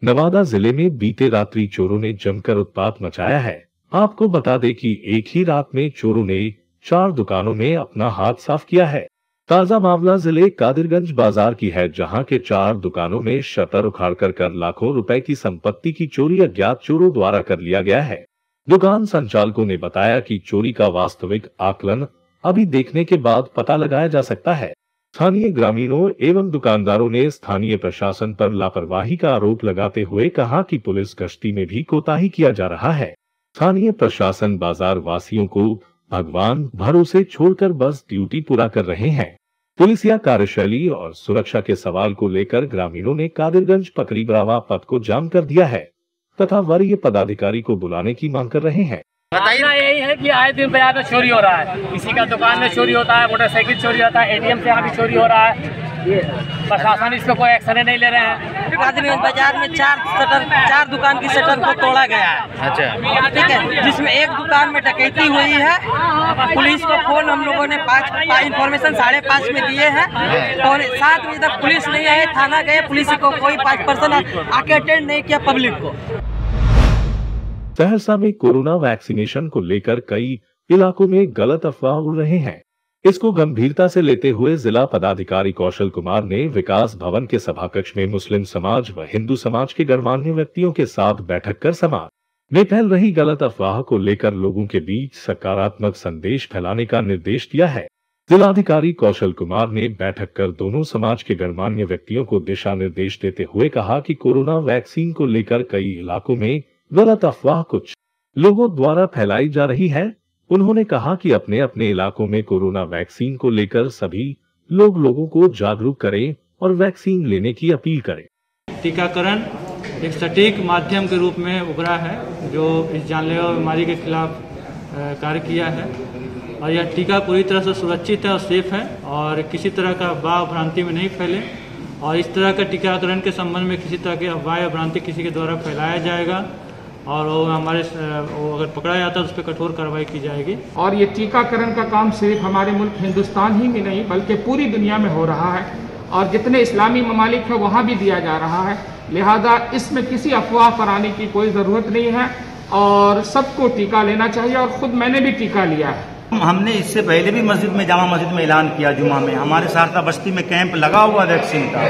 नवादा जिले में बीते रात्रि चोरों ने जमकर उत्पात मचाया है। आपको बता दें कि एक ही रात में चोरों ने 4 दुकानों में अपना हाथ साफ किया है। ताजा मामला जिले कादिरगंज बाजार की है, जहां के 4 दुकानों में शटर उखाड़ कर लाखों रुपए की संपत्ति की चोरी अज्ञात चोरों द्वारा कर लिया गया है। दुकान संचालकों ने बताया कि चोरी का वास्तविक आकलन अभी देखने के बाद पता लगाया जा सकता है। स्थानीय ग्रामीणों एवं दुकानदारों ने स्थानीय प्रशासन पर लापरवाही का आरोप लगाते हुए कहा कि पुलिस गश्ती में भी कोताही किया जा रहा है। स्थानीय प्रशासन बाजार वासियों को भगवान भरोसे छोड़कर बस ड्यूटी पूरा कर रहे हैं। पुलिस या कार्यशैली और सुरक्षा के सवाल को लेकर ग्रामीणों ने कादिरगंज पकड़ी बरावा पथ को जाम कर दिया है तथा वरीय पदाधिकारी को बुलाने की मांग कर रहे हैं। बताइए, यही है कि आए दिन बाजार में चोरी हो रहा है, किसी का दुकान में चोरी होता है, मोटरसाइकिल चोरी होता है, एटीएम से यहाँ भी चोरी हो रहा है। प्रशासन इस पे कोई एक्शन नहीं ले रहे हैं। कादिरगंज बाजार में 4 दुकान की शटर को तोड़ा गया है। अच्छा, ठीक है, जिसमें एक दुकान में डकैती हुई है। पुलिस को फोन हम लोगों ने 5 इन्फॉर्मेशन 5:30 में दिए हैं और 7 बजे तक पुलिस नहीं आई। थाना गए, पुलिस को कोई 5% आके अटेंड नहीं किया पब्लिक को। सहरसा में कोरोना वैक्सीनेशन को लेकर कई इलाकों में गलत अफवाह उड़ रहे हैं। इसको गंभीरता से लेते हुए जिला पदाधिकारी कौशल कुमार ने विकास भवन के सभाकक्ष में मुस्लिम समाज व हिंदू समाज के गणमान्य व्यक्तियों के साथ बैठक कर समाज में फैल रही गलत अफवाह को लेकर लोगों के बीच सकारात्मक संदेश फैलाने का निर्देश दिया है। जिलाधिकारी कौशल कुमार ने बैठक कर दोनों समाज के गणमान्य व्यक्तियों को दिशा निर्देश देते हुए कहा कि कोरोना वैक्सीन को लेकर कई इलाकों में गलत अफवाह कुछ लोगों द्वारा फैलाई जा रही है। उन्होंने कहा कि अपने अपने इलाकों में कोरोना वैक्सीन को लेकर सभी लोगों को जागरूक करें और वैक्सीन लेने की अपील करें। टीकाकरण एक सटीक माध्यम के रूप में उभरा है जो इस जानलेवा बीमारी के खिलाफ कार्य किया है और यह टीका पूरी तरह से सुरक्षित है और सेफ है और किसी तरह का अफवाह भ्रांति में नहीं फैले और इस तरह का टीकाकरण के संबंध में किसी तरह की अफवाह या भ्रांति किसी के द्वारा फैलाया जाएगा और वो अगर पकड़ा जाता है उस पर कठोर कार्रवाई की जाएगी। और ये टीकाकरण का काम सिर्फ हमारे मुल्क हिंदुस्तान ही में नहीं बल्कि पूरी दुनिया में हो रहा है और जितने इस्लामी ममालिक है वहाँ भी दिया जा रहा है। लिहाजा इसमें किसी अफवाह पर आने की कोई ज़रूरत नहीं है और सबको टीका लेना चाहिए और ख़ुद मैंने भी टीका लिया है। हमने इससे पहले भी जामा मस्जिद में ऐलान किया, जुमा में हमारे सहरसा बस्ती में कैंप लगा हुआ वैक्सीन का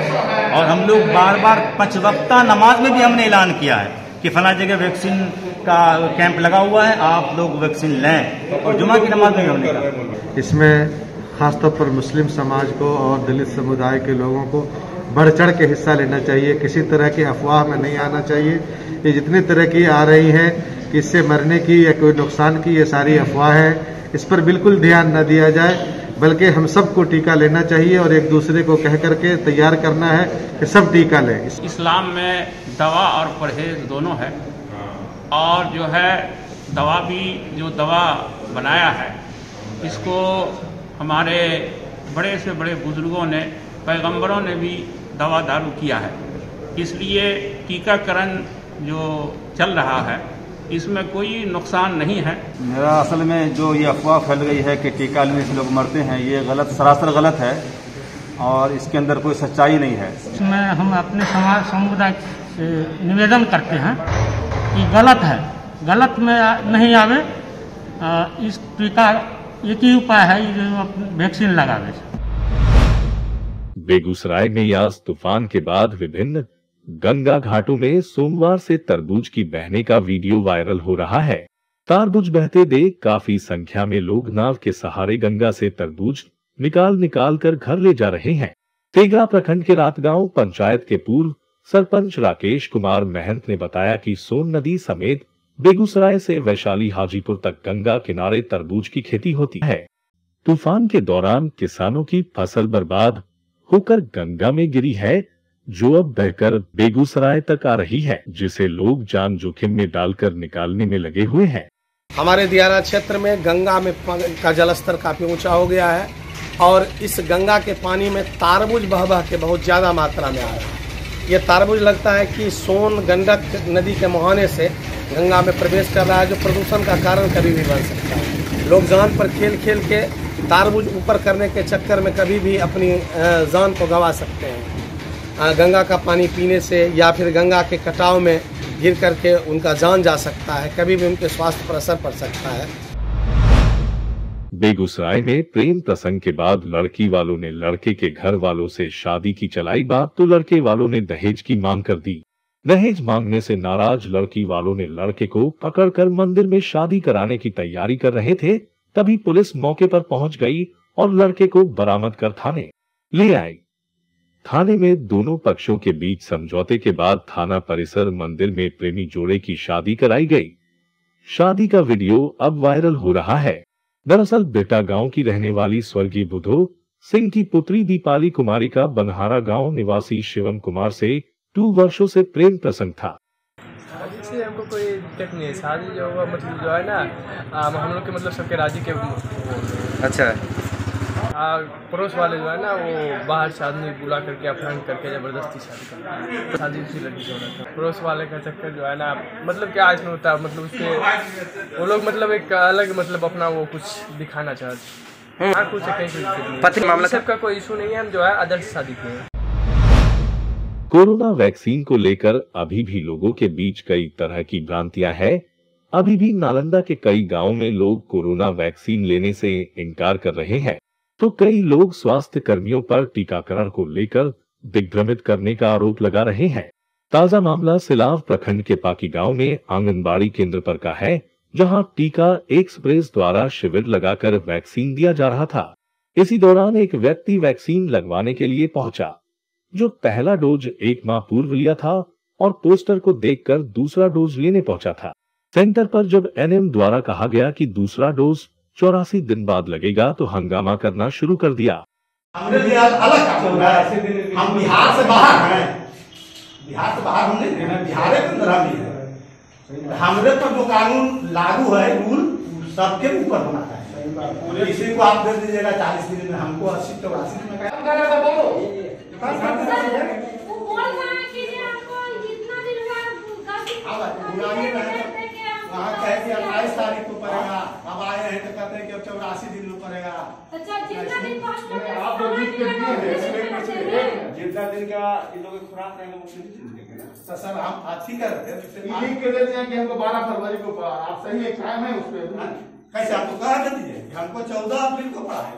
और हम लोग बार 5 वक्ता नमाज में भी हमने ऐलान किया है कि फला जगह वैक्सीन का कैंप लगा हुआ है, आप लोग वैक्सीन लें और जुमा की नमाज में हमने कहा। इसमें खासतौर पर मुस्लिम समाज को और दलित समुदाय के लोगों को बढ़ चढ़ के हिस्सा लेना चाहिए। किसी तरह की अफवाह में नहीं आना चाहिए। ये जितनी तरह की आ रही है कि इससे मरने की या कोई नुकसान की, ये सारी अफवाह है। इस पर बिल्कुल ध्यान न दिया जाए बल्कि हम सबको टीका लेना चाहिए और एक दूसरे को कह करके तैयार करना है कि सब टीका लें। इस्लाम में दवा और परहेज दोनों है और जो है दवा भी जो दवा बनाया है इसको हमारे बड़े से बड़े बुजुर्गों ने, पैगंबरों ने भी दवा दारू किया है। इसलिए टीकाकरण जो चल रहा है इसमें कोई नुकसान नहीं है। मेरा असल में जो ये अफवाह फैल गई है कि टीका लेने से लोग मरते हैं, ये गलत, सरासर गलत है और इसके अंदर कोई सच्चाई नहीं है। इसमें हम अपने समाज समुदाय से निवेदन करते हैं कि गलत है, गलत में नहीं आवे। इस टीका एक ही उपाय है जो वैक्सीन लगावे। बेगूसराय में यास तूफान के बाद विभिन्न गंगा घाटों में सोमवार से तरबूज की बहने का वीडियो वायरल हो रहा है। तरबूज बहते देख काफी संख्या में लोग नाव के सहारे गंगा से तरबूज निकाल कर घर ले जा रहे हैं। तेघड़ा प्रखंड के रातगांव पंचायत के पूर्व सरपंच राकेश कुमार महंत ने बताया कि सोन नदी समेत बेगूसराय से वैशाली हाजीपुर तक गंगा किनारे तरबूज की खेती होती है। तूफान के दौरान किसानों की फसल बर्बाद होकर गंगा में गिरी है, जो अब बहकर बेगूसराय तक आ रही है, जिसे लोग जान जोखिम में डालकर निकालने में लगे हुए हैं। हमारे दियारा क्षेत्र में गंगा में का जलस्तर काफी ऊंचा हो गया है और इस गंगा के पानी में तारबूज बह के बहुत ज्यादा मात्रा में आ रहा है। ये तारबूज लगता है कि सोन गंडक नदी के मुहाने से गंगा में प्रवेश कर रहा है, जो प्रदूषण का कारण कभी भी बन सकता है। लोग जान पर खेल के तारबूज ऊपर करने के चक्कर में कभी भी अपनी जान को गंवा सकते हैं। गंगा का पानी पीने से या फिर गंगा के कटाव में गिर करके उनका जान जा सकता है, कभी भी उनके स्वास्थ्य पर असर पड़ सकता है। बेगूसराय में प्रेम प्रसंग के बाद लड़की वालों ने लड़के के घर वालों से शादी की चलाई बात तो लड़के वालों ने दहेज की मांग कर दी। दहेज मांगने से नाराज लड़की वालों ने लड़के को पकड़कर मंदिर में शादी कराने की तैयारी कर रहे थे, तभी पुलिस मौके पर पहुंच गई और लड़के को बरामद कर थाने ले आई। थाने में दोनों पक्षों के बीच समझौते के बाद थाना परिसर मंदिर में प्रेमी जोड़े की शादी कराई गई। शादी का वीडियो अब वायरल हो रहा है। दरअसल बेटा गांव की रहने वाली स्वर्गीय बुधो सिंह की पुत्री दीपाली कुमारी का बनहारा गांव निवासी शिवम कुमार से 2 वर्षों से प्रेम प्रसंग था। इससे हमको कोई दिक्कत नहीं है। शादी जो हुआ मतलब जो है ना हम लोग के मतलब सबके राजी के। अच्छा। पड़ोस वाले जो है ना वो बाहर से आदमी बुला करके अपहरण करके जबरदस्ती शादी करते हैं। शादी उसी लड़की से हो रहा था। पड़ोस वाले का चक्कर जो है ना मतलब क्या इसमें होता है, मतलब उसके वो लोग मतलब एक अलग मतलब अपना वो कुछ दिखाना चाहते हैं। कुछ कहीं पति मामला सबका कोई इशू नहीं है। हम जो है आदर्श शादी किए हैं। कोरोना वैक्सीन को लेकर अभी भी लोगों के बीच कई तरह की भ्रांतियां हैं। अभी भी नालंदा के कई गांवों में लोग कोरोना वैक्सीन लेने से इनकार कर रहे हैं, तो कई लोग स्वास्थ्य कर्मियों पर टीकाकरण को लेकर दिग्भ्रमित करने का आरोप लगा रहे हैं। ताजा मामला सिलाव प्रखंड के पाकी गांव में आंगनबाड़ी केंद्र पर का है, जहां टीका एक्सप्रेस द्वारा शिविर लगाकर वैक्सीन दिया जा रहा था। इसी दौरान एक व्यक्ति वैक्सीन लगवाने के लिए पहुंचा, जो पहला डोज 1 माह पूर्व लिया था और पोस्टर को देखकर दूसरा डोज लेने पहुंचा था। सेंटर पर जब एनएम द्वारा कहा गया कि दूसरा डोज 84 दिन बाद लगेगा तो हंगामा करना शुरू कर दिया। हमने अलग काम है। हम बिहार से बाहर हैं, बिहार से बाहर हमने बिहार के अंदर हम है। हमारे पर जो कानून लागू है रूल सबके ऊपर होना चाहिए। किसी को आप दे दीजिएगा 40 दिन में, हमको 80 तो 80 दिन में वहाँ कहे कि 28 तारीख को पड़ेगा, अब आए हैं तो कहते हैं कि अब 84 दिन में पड़ेगा। जितना दिन का इन लोगों की खुराक रहेगा तो सर हम ठीक है लिख के देते हैं कि हमको 12 फरवरी को पड़ा। आप सही है टाइम है उस पर कैसे आपको कहा कर दीजिए हमको 14 अप्रैल को पड़ा है।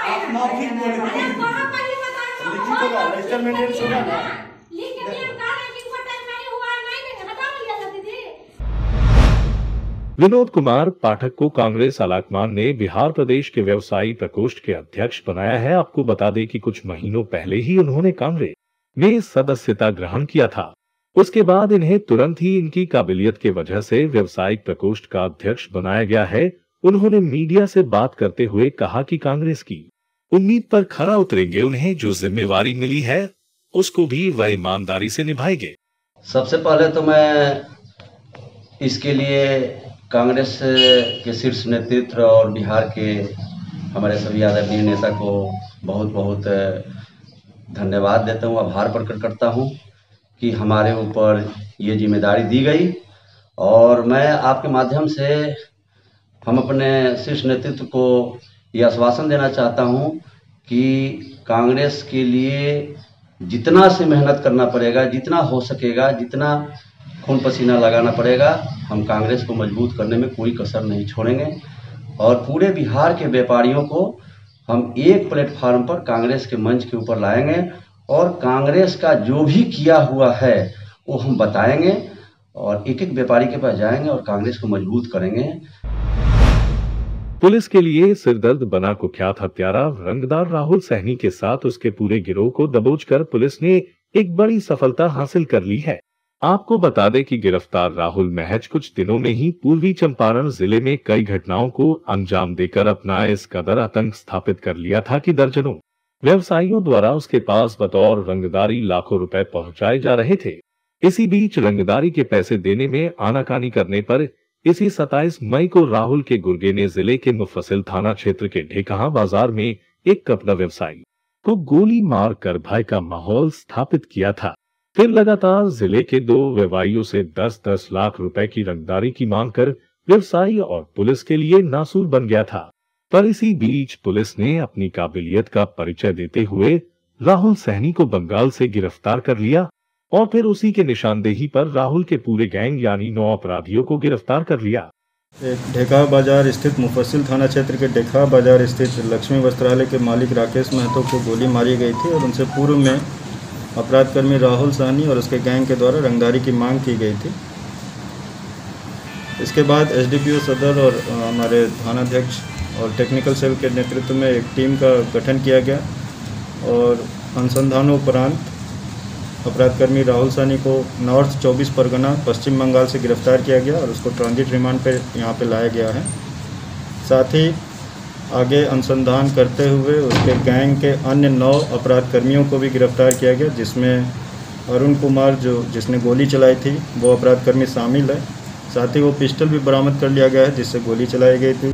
आप मौखिक बोले विनोद कुमार पाठक को कांग्रेस आलाकमान ने बिहार प्रदेश के व्यवसायी प्रकोष्ठ के अध्यक्ष बनाया है। आपको बता दें कि कुछ महीनों पहले ही उन्होंने कांग्रेस में सदस्यता ग्रहण किया था। उसके बाद इन्हें तुरंत ही इनकी काबिलियत के वजह से व्यवसायिक प्रकोष्ठ का अध्यक्ष बनाया गया है। उन्होंने मीडिया से बात करते हुए कहा कि कांग्रेस की उम्मीद पर खरा उतरेंगे। उन्हें जो जिम्मेवारी मिली है उसको भी वह ईमानदारी से निभाएंगे। सबसे पहले तो मैं इसके लिए कांग्रेस के शीर्ष नेतृत्व और बिहार के हमारे सभी आदरणीय नेता को बहुत बहुत धन्यवाद देता हूँ, आभार प्रकट करता हूँ कि हमारे ऊपर ये जिम्मेदारी दी गई। और मैं आपके माध्यम से हम अपने शीर्ष नेतृत्व को ये आश्वासन देना चाहता हूँ कि कांग्रेस के लिए जितना से मेहनत करना पड़ेगा, जितना हो सकेगा, जितना खून पसीना लगाना पड़ेगा, हम कांग्रेस को मजबूत करने में कोई कसर नहीं छोड़ेंगे। और पूरे बिहार के व्यापारियों को हम एक प्लेटफार्म पर कांग्रेस के मंच के ऊपर लाएंगे और कांग्रेस का जो भी किया हुआ है वो हम बताएंगे और एक एक व्यापारी के पास जाएंगे और कांग्रेस को मजबूत करेंगे। पुलिस के लिए सिरदर्द बना कुख्यात हत्यारा रंगदार राहुल सहनी के साथ उसके पूरे गिरोह को दबोचकर पुलिस ने एक बड़ी सफलता हासिल कर ली है। आपको बता दें कि गिरफ्तार राहुल महज कुछ दिनों में ही पूर्वी चंपारण जिले में कई घटनाओं को अंजाम देकर अपना इस कदर आतंक स्थापित कर लिया था कि दर्जनों व्यवसायियों द्वारा उसके पास बतौर रंगदारी लाखों रुपए पहुंचाए जा रहे थे। इसी बीच रंगदारी के पैसे देने में आनाकानी करने पर इसी 27 मई को राहुल के गुरगेने जिले के मुफस्सिल थाना क्षेत्र के ढेकहा बाजार में एक कपड़ा व्यवसायी को गोली मारकर भय का माहौल स्थापित किया था। फिर लगातार जिले के 2 व्यवसायियों से 10-10 लाख रुपए की रंगदारी की मांग कर व्यवसायी और पुलिस के लिए नासूर बन गया था। पर इसी बीच पुलिस ने अपनी काबिलियत का परिचय देते हुए राहुल सहनी को बंगाल से गिरफ्तार कर लिया और फिर उसी के निशानदेही पर राहुल के पूरे गैंग यानी 9 अपराधियों को गिरफ्तार कर लिया। ढेका बाजार स्थित मुफस्सिल थाना क्षेत्र के ढेका बाजार स्थित लक्ष्मी वस्त्रालय के मालिक राकेश महतो को गोली मारी गई थी और उनसे पूर्व में अपराधकर्मी राहुल सहनी और उसके गैंग के द्वारा रंगदारी की मांग की गई थी। इसके बाद एसडीपीओ सदर और हमारे थानाध्यक्ष और टेक्निकल सेल के नेतृत्व में एक टीम का गठन किया गया और अनुसंधानोपरांत अपराधकर्मी राहुल सहनी को नॉर्थ 24 परगना पश्चिम बंगाल से गिरफ्तार किया गया और उसको ट्रांजिट रिमांड पे यहाँ पे लाया गया है। साथ ही आगे अनुसंधान करते हुए उसके गैंग के अन्य 9 अपराधकर्मियों को भी गिरफ्तार किया गया, जिसमें अरुण कुमार जिसने गोली चलाई थी वो अपराधकर्मी शामिल है। साथ ही वो पिस्टल भी बरामद कर लिया गया है जिससे गोली चलाई गई थी।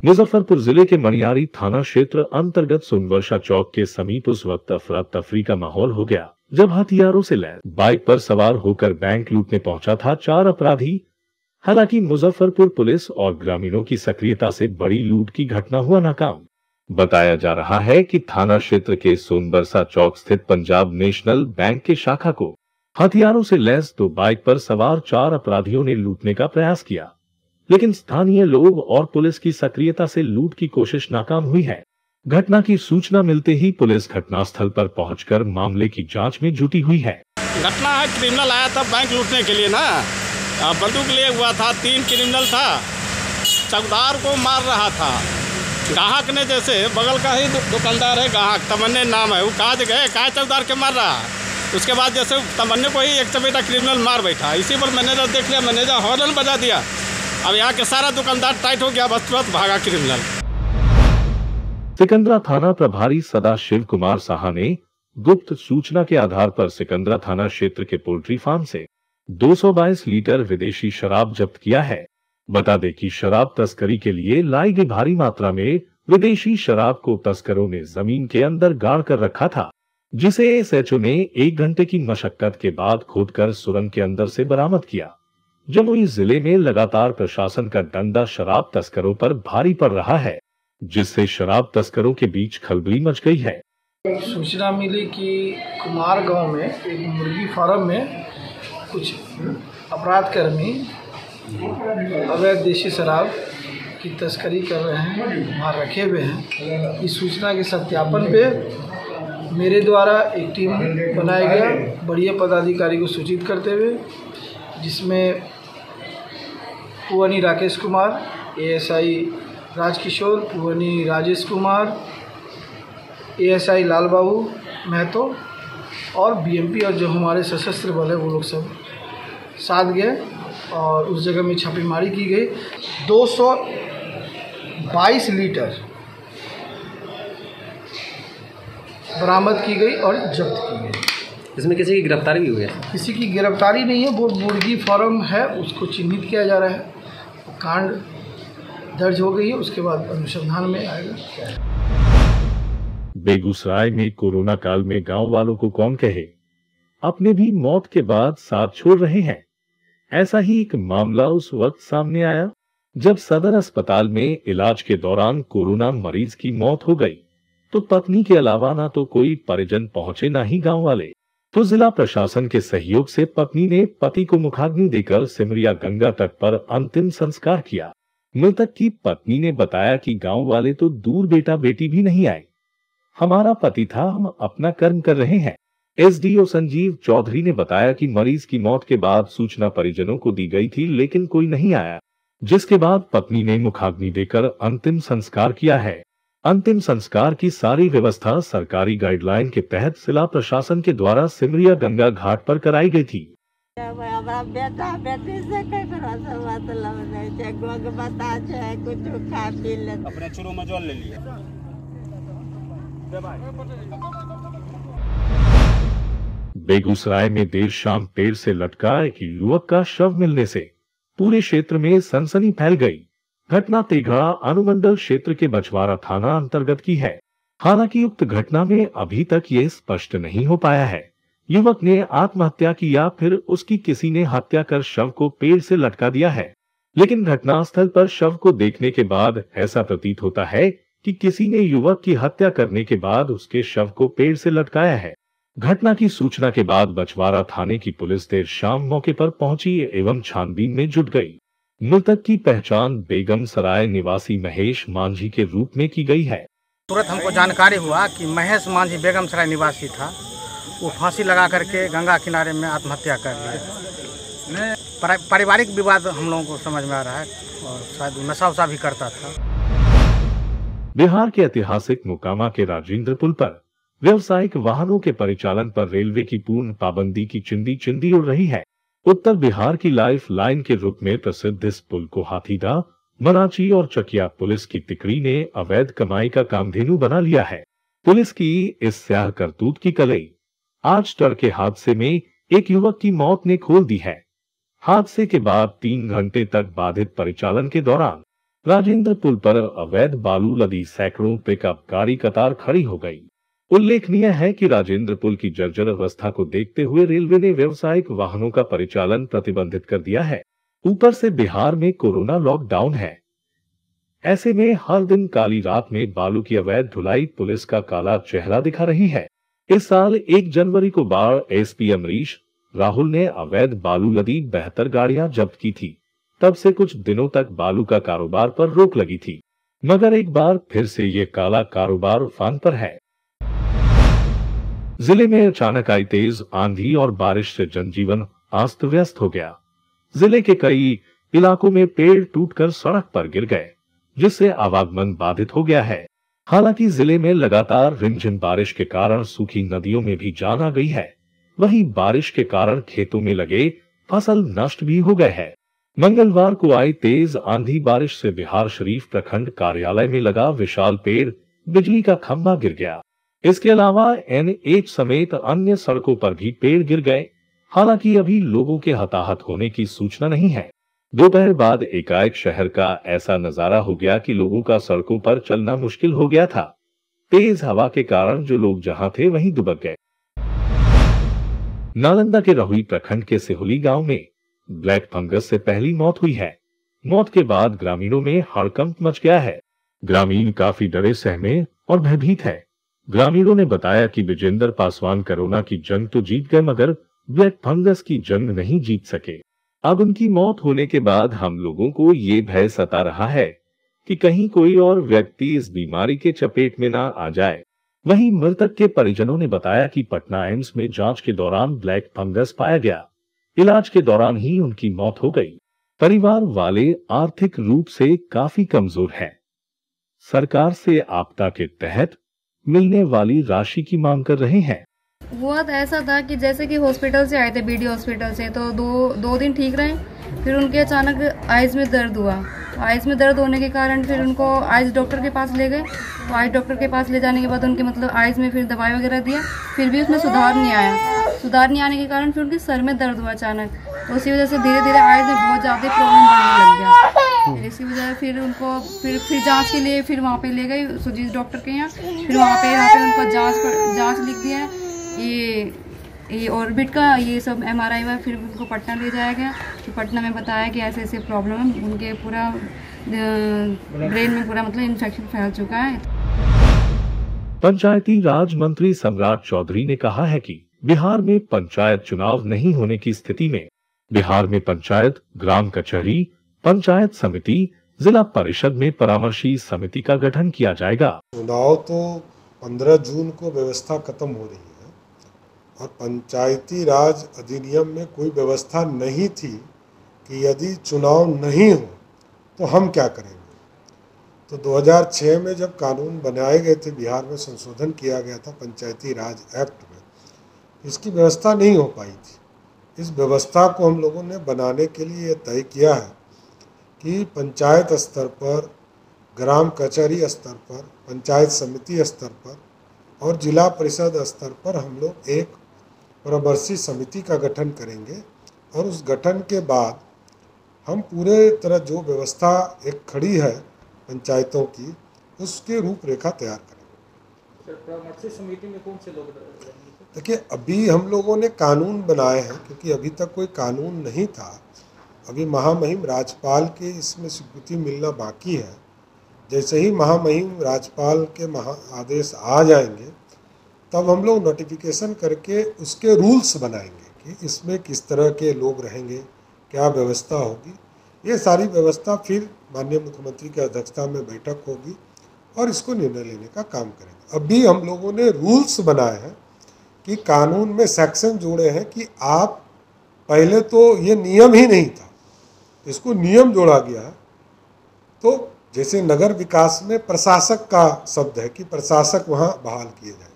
मुजफ्फरपुर जिले के मनियारी थाना क्षेत्र अंतर्गत सोनवर्षा चौक के समीप उस वक्त अफरा तफरी का माहौल हो गया जब हथियारों से लैस बाइक पर सवार होकर बैंक लूटने पहुंचा था 4 अपराधी। हालांकि मुजफ्फरपुर पुलिस और ग्रामीणों की सक्रियता से बड़ी लूट की घटना हुआ नाकाम। बताया जा रहा है कि थाना क्षेत्र के सोनवर्षा चौक स्थित पंजाब नेशनल बैंक के शाखा को हथियारों से लैस 2 बाइक पर सवार 4 अपराधियों ने लूटने का प्रयास किया, लेकिन स्थानीय लोग और पुलिस की सक्रियता से लूट की कोशिश नाकाम हुई है। घटना की सूचना मिलते ही पुलिस घटनास्थल पर पहुंचकर मामले की जांच में जुटी हुई है। घटना है, क्रिमिनल आया था बैंक लूटने के लिए ना, बंदूक लिए हुआ था, 3 क्रिमिनल था, चौकीदार को मार रहा था। ग्राहक ने जैसे बगल का ही दुकानदार है, ग्राहक तमन्ने नाम है, वो कहा गए कहा चौकीदार के मार रहा। उसके बाद जैसे तमन्ने को ही एक चपेटा क्रिमिनल मार बैठा। इसी पर मैनेजर देख लिया, मैनेजर हॉर्न बजा दिया। अब यहाँ के सारा दुकानदार टाइट हो गया, बस तुरंत भागा क्रिमिनल। सिकंदरा थाना प्रभारी सदाशिव कुमार साहा ने गुप्त सूचना के आधार पर सिकंदरा थाना क्षेत्र के पोल्ट्री फार्म से 222 लीटर विदेशी शराब जब्त किया है। बता दें कि शराब तस्करी के लिए लाई गई भारी मात्रा में विदेशी शराब को तस्करों ने जमीन के अंदर गाड़ कर रखा था, जिसे एसएचओ ने 1 घंटे की मशक्कत के बाद खोदकर सुरंग के अंदर से बरामद किया। जमुई जिले में लगातार प्रशासन का डंडा शराब तस्करों पर भारी पड़ रहा है, जिससे शराब तस्करों के बीच खलबली मच गई है। सूचना मिली कि कुमार गांव में एक मुर्गी फार्म में कुछ अपराधकर्मी अवैध देशी शराब की तस्करी कर रहे हैं, वहाँ रखे हुए हैं। इस सूचना के सत्यापन पे मेरे द्वारा एक टीम बनाया गया, बढ़िया पदाधिकारी को सूचित करते हुए, जिसमें पुवनी राकेश कुमार, एएसआई राजकिशोर, पुवनी राजेश कुमार, एएसआई लाल बाबू महतो और बीएमपी और जो हमारे सशस्त्र बल है वो लोग सब साथ गए और उस जगह में छापेमारी की गई। 222 लीटर बरामद की गई और जब्त की गई। इसमें किसी की गिरफ्तारी भी हुई है? किसी की गिरफ्तारी नहीं है, वो मुर्गी फार्म है, उसको चिन्हित किया जा रहा है, कांड दर्ज हो गई है, उसके बाद अनुसंधान में आएगा। बेगूसराय में कोरोना काल में गांव वालों को कौन कहे, अपने भी मौत के बाद साथ छोड़ रहे हैं। ऐसा ही एक मामला उस वक्त सामने आया जब सदर अस्पताल में इलाज के दौरान कोरोना मरीज की मौत हो गई, तो पत्नी के अलावा ना तो कोई परिजन पहुंचे, ना ही गांव वाले। तो जिला प्रशासन के सहयोग से पत्नी ने पति को मुखाग्नि देकर सिमरिया गंगा तट पर अंतिम संस्कार किया। मृतक की पत्नी ने बताया कि गांव वाले तो दूर बेटा बेटी भी नहीं आए, हमारा पति था, हम अपना कर्म कर रहे हैं। एसडीओ संजीव चौधरी ने बताया कि मरीज की मौत के बाद सूचना परिजनों को दी गई थी, लेकिन कोई नहीं आया, जिसके बाद पत्नी ने मुखाग्नि देकर अंतिम संस्कार किया है। अंतिम संस्कार की सारी व्यवस्था सरकारी गाइडलाइन के तहत जिला प्रशासन के द्वारा सिमरिया गंगा घाट पर कराई गई थी। बेटा बेटी से मतलब नहीं, बता कुछ खा पी ले, अपने चुरू में जल ले लिया। बेगूसराय में देर शाम पेड़ से लटका एक युवक का शव मिलने से पूरे क्षेत्र में सनसनी फैल गई। घटना तेघड़ा अनुमंडल क्षेत्र के बछवाड़ा थाना अंतर्गत की है। हालांकि उक्त घटना में अभी तक ये स्पष्ट नहीं हो पाया है युवक ने आत्महत्या की या फिर उसकी किसी ने हत्या कर शव को पेड़ से लटका दिया है। लेकिन घटनास्थल पर शव को देखने के बाद ऐसा प्रतीत होता है कि किसी ने युवक की हत्या करने के बाद उसके शव को पेड़ से लटकाया है। घटना की सूचना के बाद बछवाड़ा थाने की पुलिस देर शाम मौके पर पहुंची एवं छानबीन में जुट गई। मृतक की पहचान बेगम सराय निवासी महेश मांझी के रूप में की गई है। तुरंत हमको जानकारी हुआ कि महेश मांझी बेगम सराय निवासी था। वो फांसी लगा करके गंगा किनारे में आत्महत्या कर लिया। पारिवारिक विवाद हम लोगों को समझ में आ रहा है और शायद नशा वशा भी करता था। बिहार के ऐतिहासिक मोकामा के राजेंद्र पुल पर व्यावसायिक वाहनों के परिचालन पर रेलवे की पूर्ण पाबंदी की चिंदी चिंदी उड़ रही है। उत्तर बिहार की लाइफ लाइन के रूप में प्रसिद्ध इस पुल को हाथीदह, मराची और चकिया पुलिस की तिकड़ी ने अवैध कमाई का कामधेनु बना लिया है। पुलिस की इस स्याह करतूत की कलई आज तड़के हादसे में एक युवक की मौत ने खोल दी है। हादसे के बाद 3 घंटे तक बाधित परिचालन के दौरान राजेंद्र पुल पर अवैध बालू लदी सैकड़ों पिकअप गाड़ी कतार खड़ी हो गई। उल्लेखनीय है कि राजेंद्र पुल की जर्जर अवस्था को देखते हुए रेलवे ने व्यावसायिक वाहनों का परिचालन प्रतिबंधित कर दिया है। ऊपर से बिहार में कोरोना लॉकडाउन है। ऐसे में हर दिन काली रात में बालू की अवैध ढुलाई पुलिस का काला चेहरा दिखा रही है। इस साल 1 जनवरी को बाढ़ एसपी अमरीश राहुल ने अवैध बालू लदी 72 गाड़ियां जब्त की थी। तब से कुछ दिनों तक बालू का कारोबार पर रोक लगी थी, मगर एक बार फिर से ये काला कारोबार उफान पर है। जिले में अचानक आई तेज आंधी और बारिश से जनजीवन अस्त व्यस्त हो गया। जिले के कई इलाकों में पेड़ टूटकर सड़क पर गिर गए, जिससे आवागमन बाधित हो गया है। हालांकि जिले में लगातार रिमझिम बारिश के कारण सूखी नदियों में भी जान आ गई है। वहीं बारिश के कारण खेतों में लगे फसल नष्ट भी हो गए हैं। मंगलवार को आई तेज आंधी बारिश से बिहार शरीफ प्रखंड कार्यालय में लगा विशाल पेड़ बिजली का खंभा गिर गया। इसके अलावा NH समेत अन्य सड़कों पर भी पेड़ गिर गए। हालांकि अभी लोगों के हताहत होने की सूचना नहीं है। दोपहर बाद एकाएक शहर का ऐसा नजारा हो गया कि लोगों का सड़कों पर चलना मुश्किल हो गया था। तेज हवा के कारण जो लोग जहां थे वहीं दुबक गए। नालंदा के रहुई प्रखंड के सिहुली गांव में ब्लैक फंगस से पहली मौत हुई है। मौत के बाद ग्रामीणों में हड़कंप मच गया है। ग्रामीण काफी डरे सहमे और भयभीत है। ग्रामीणों ने बताया कि विजेंद्र पासवान कोरोना की जंग तो जीत गए, मगर ब्लैक फंगस की जंग नहीं जीत सके। अब उनकी मौत होने के बाद हम लोगों को ये भय सता रहा है कि कहीं कोई और व्यक्ति इस बीमारी के चपेट में ना आ जाए। वहीं मृतक के परिजनों ने बताया कि पटना एम्स में जांच के दौरान ब्लैक फंगस पाया गया। इलाज के दौरान ही उनकी मौत हो गई। परिवार वाले आर्थिक रूप से काफी कमजोर हैं। सरकार से आपदा के तहत मिलने वाली राशि की मांग कर रहे हैं। हुआ तो ऐसा था कि जैसे कि हॉस्पिटल से आए थे, BD हॉस्पिटल से, तो दो दिन ठीक रहे। फिर उनके अचानक आइज में दर्द हुआ। आइज में दर्द होने के कारण फिर उनको आइज डॉक्टर के पास ले गए। तो आइज डॉक्टर के पास ले जाने के बाद उनके मतलब आइज में फिर दवाई वगैरह दिया, फिर भी उसमें सुधार नहीं आया। सुधार नहीं आने के कारण फिर उनके सर में दर्द हुआ अचानक। तो उसी वजह से धीरे धीरे आइज में बहुत ज़्यादा प्रॉब्लम बढ़ने लग गया। फिर इसी वजह फिर उनको फिर जाँच के लिए फिर वहाँ पे ले गए सुजीत डॉक्टर के यहाँ। फिर वहाँ पे उनको जाँच लिख दिया है, ये ऑर्बिट का ये सब MRI हुआ। फिर उनको पटना ले जाया गया। फिर पटना में बताया कि ऐसे ऐसे प्रॉब्लम है, उनके पूरा ब्रेन में पूरा मतलब इन्फेक्शन फैल चुका है। पंचायती राज मंत्री सम्राट चौधरी ने कहा है कि बिहार में पंचायत चुनाव नहीं होने की स्थिति में बिहार में पंचायत, ग्राम कचहरी, पंचायत समिति, जिला परिषद में परामर्शी समिति का गठन किया जाएगा। चुनाव तो 15 जून को व्यवस्था खत्म हो रही है और पंचायती राज अधिनियम में कोई व्यवस्था नहीं थी कि यदि चुनाव नहीं हो तो हम क्या करेंगे। तो 2006 में जब कानून बनाए गए थे, बिहार में संशोधन किया गया था पंचायती राज एक्ट में, इसकी व्यवस्था नहीं हो पाई थी। इस व्यवस्था को हम लोगों ने बनाने के लिए तय किया है कि पंचायत स्तर पर, ग्राम कचहरी स्तर पर, पंचायत समिति स्तर पर और जिला परिषद स्तर पर हम लोग एक परामर्शी समिति का गठन करेंगे और उस गठन के बाद हम पूरे तरह जो व्यवस्था एक खड़ी है पंचायतों की, उसके रूपरेखा तैयार करेंगे। परामर्शी समिति में कौन से लोग? देखिए, अभी हम लोगों ने कानून बनाए हैं, क्योंकि अभी तक कोई कानून नहीं था। अभी महामहिम राज्यपाल के इसमें स्वीकृति मिलना बाकी है। जैसे ही महामहिम राज्यपाल के आदेश आ जाएंगे तब हम लोग नोटिफिकेशन करके उसके रूल्स बनाएंगे कि इसमें किस तरह के लोग रहेंगे, क्या व्यवस्था होगी। ये सारी व्यवस्था फिर माननीय मुख्यमंत्री की अध्यक्षता में बैठक होगी और इसको निर्णय लेने का काम करेंगे। अभी हम लोगों ने रूल्स बनाए हैं कि कानून में सेक्शन जोड़े हैं कि आप, पहले तो ये नियम ही नहीं था, इसको नियम जोड़ा गया है। तो जैसे नगर विकास में प्रशासक का शब्द है कि प्रशासक वहाँ बहाल किए जाए,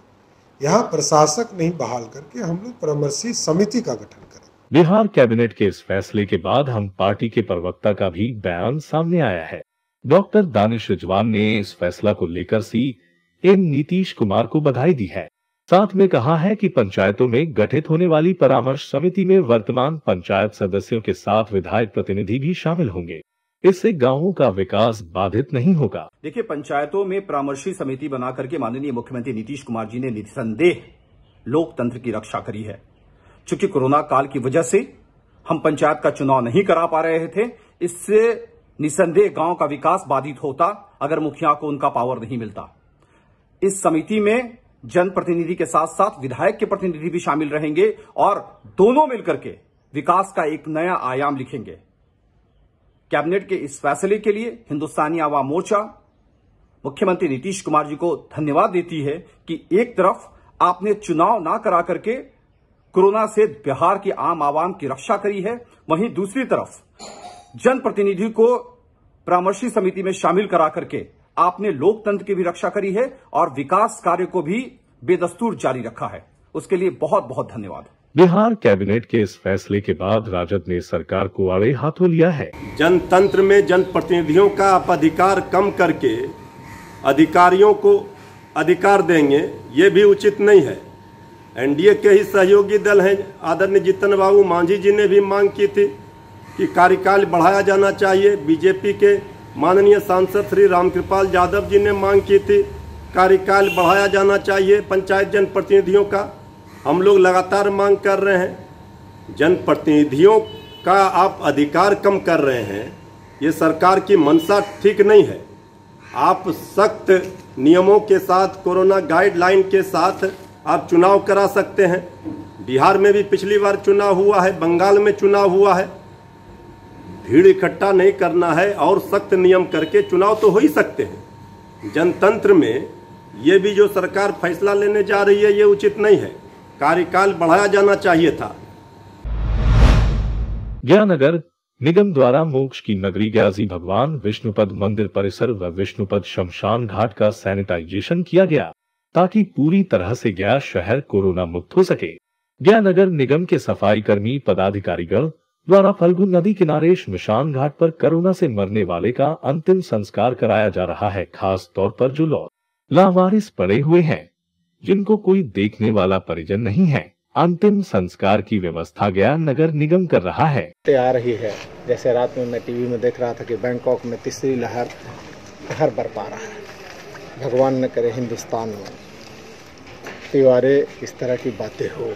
यहाँ प्रशासक नहीं बहाल करके हम लोग परामर्शी समिति का गठन करें। बिहार कैबिनेट के इस फैसले के बाद हम पार्टी के प्रवक्ता का भी बयान सामने आया है। डॉक्टर दानिश रिजवान ने इस फैसला को लेकर सीएम नीतीश कुमार को बधाई दी है। साथ में कहा है कि पंचायतों में गठित होने वाली परामर्श समिति में वर्तमान पंचायत सदस्यों के साथ विधायक प्रतिनिधि भी शामिल होंगे। इससे गांवों का विकास बाधित नहीं होगा। देखिए, पंचायतों में परामर्शी समिति बना करके माननीय मुख्यमंत्री नीतीश कुमार जी ने निसंदेह लोकतंत्र की रक्षा करी है। चूंकि कोरोना काल की वजह से हम पंचायत का चुनाव नहीं करा पा रहे थे, इससे निसंदेह गांव का विकास बाधित होता अगर मुखिया को उनका पावर नहीं मिलता। इस समिति में जनप्रतिनिधि के साथ साथ विधायक के प्रतिनिधि भी शामिल रहेंगे और दोनों मिलकर के विकास का एक नया आयाम लिखेंगे। कैबिनेट के इस फैसले के लिए हिंदुस्तानी आवाम मोर्चा मुख्यमंत्री नीतीश कुमार जी को धन्यवाद देती है कि एक तरफ आपने चुनाव ना करा करके कोरोना से बिहार की आम आवाम की रक्षा करी है, वहीं दूसरी तरफ जनप्रतिनिधि को परामर्शी समिति में शामिल करा करके आपने लोकतंत्र की भी रक्षा करी है और विकास कार्य को भी बेदस्तूर जारी रखा है। उसके लिए बहुत बहुत धन्यवाद। बिहार कैबिनेट के इस फैसले के बाद राजद ने सरकार को आड़े हाथों लिया है। जनतंत्र में जनप्रतिनिधियों का आप अधिकार कम करके अधिकारियों को अधिकार देंगे, ये भी उचित नहीं है। एनडीए के ही सहयोगी दल हैं, आदरणीय जीतन बाबू मांझी जी ने भी मांग की थी कि कार्यकाल बढ़ाया जाना चाहिए। बीजेपी के माननीय सांसद श्री रामकृपाल यादव जी ने मांग की थी कार्यकाल बढ़ाया जाना चाहिए पंचायत जनप्रतिनिधियों का। हम लोग लगातार मांग कर रहे हैं। जनप्रतिनिधियों का आप अधिकार कम कर रहे हैं, ये सरकार की मंशा ठीक नहीं है। आप सख्त नियमों के साथ, कोरोना गाइडलाइन के साथ आप चुनाव करा सकते हैं। बिहार में भी पिछली बार चुनाव हुआ है, बंगाल में चुनाव हुआ है। भीड़ इकट्ठा नहीं करना है और सख्त नियम करके चुनाव तो हो ही सकते हैं। जनतंत्र में ये भी जो सरकार फैसला लेने जा रही है, ये उचित नहीं है। कार्यकाल बढ़ाया जाना चाहिए था। ज्ञाननगर निगम द्वारा मोक्ष की नगरी ग्याजी भगवान विष्णुपद मंदिर परिसर व विष्णुपद शमशान घाट का सैनिटाइजेशन किया गया ताकि पूरी तरह से गया शहर कोरोना मुक्त हो सके। ज्ञाननगर निगम के सफाई कर्मी पदाधिकारीगण द्वारा फल्गु नदी किनारे शमशान घाट पर कोरोना से मरने वाले का अंतिम संस्कार कराया जा रहा है। खास तौर पर जो लावारिस पड़े हुए हैं, जिनको कोई देखने वाला परिजन नहीं है, अंतिम संस्कार की व्यवस्था गया नगर निगम कर रहा है। आ रही है, जैसे रात में मैं टीवी में देख रहा था कि बैंकॉक में तीसरी लहर कहर बरपा रहा है। भगवान न करे हिंदुस्तान में तिवारे इस तरह की बातें हो।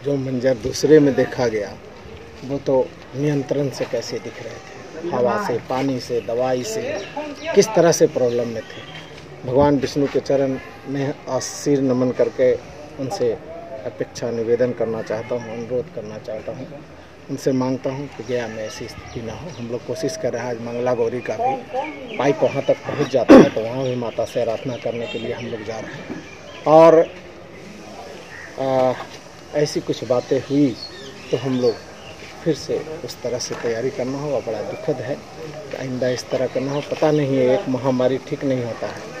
जो मंजर दूसरे में देखा गया वो तो नियंत्रण से कैसे दिख रहे थे, हवा से, पानी से, दवाई से, किस तरह से प्रॉब्लम में थे। भगवान विष्णु के चरण में सिर नमन करके उनसे अपेक्षा निवेदन करना चाहता हूँ, अनुरोध करना चाहता हूँ, उनसे मांगता हूँ कि गया में ऐसी स्थिति ना हो। हम लोग कोशिश कर रहे हैं, आज मंगला गौरी का भी पाइप वहाँ तक पहुँच जाता है तो वहाँ भी माता से आराधना करने के लिए हम लोग जा रहे हैं। और ऐसी कुछ बातें हुई तो हम लोग फिर से उस तरह से तैयारी करना होगा। बड़ा दुखद है, आइंदा इस तरह करना हो। पता नहीं है, एक महामारी ठीक नहीं होता है।